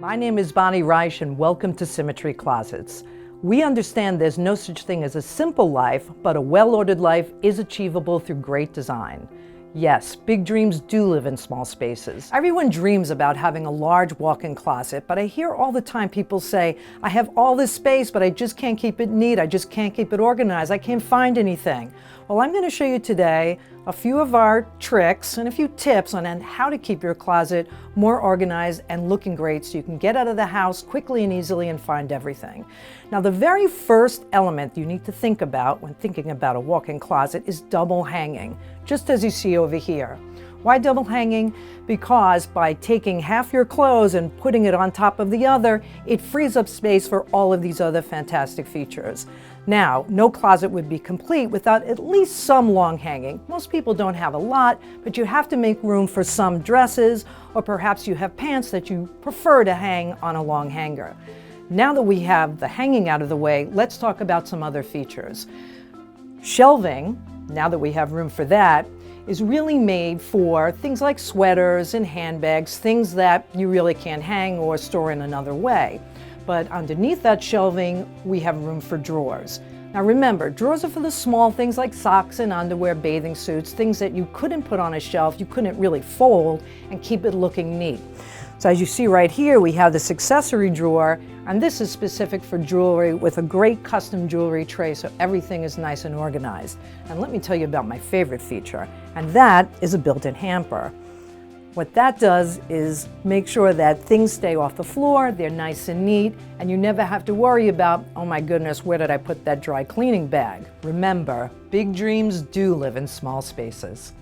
My name is Bonnie Reich and welcome to Symmetry Closets. We understand there's no such thing as a simple life, but a well-ordered life is achievable through great design. Yes, big dreams do live in small spaces. Everyone dreams about having a large walk-in closet, but I hear all the time people say, I have all this space, but I just can't keep it neat, I just can't keep it organized, I can't find anything. Well, I'm going to show you today a few of our tricks and a few tips on how to keep your closet more organized and looking great so you can get out of the house quickly and easily and find everything. Now, the very first element you need to think about when thinking about a walk-in closet is double hanging, just as you see over here. Why double hanging? Because by taking half your clothes and putting it on top of the other, it frees up space for all of these other fantastic features. Now, no closet would be complete without at least some long hanging. Most people don't have a lot, but you have to make room for some dresses, or perhaps you have pants that you prefer to hang on a long hanger. Now that we have the hanging out of the way, let's talk about some other features. Shelving, now that we have room for that, is really made for things like sweaters and handbags, things that you really can't hang or store in another way. But underneath that shelving, we have room for drawers. Now remember, drawers are for the small things like socks and underwear, bathing suits, things that you couldn't put on a shelf, you couldn't really fold and keep it looking neat. So as you see right here, we have this accessory drawer, and this is specific for jewelry with a great custom jewelry tray, so everything is nice and organized. And let me tell you about my favorite feature, and that is a built-in hamper. What that does is make sure that things stay off the floor, they're nice and neat, and you never have to worry about, oh my goodness, where did I put that dry cleaning bag? Remember, big dreams do live in small spaces.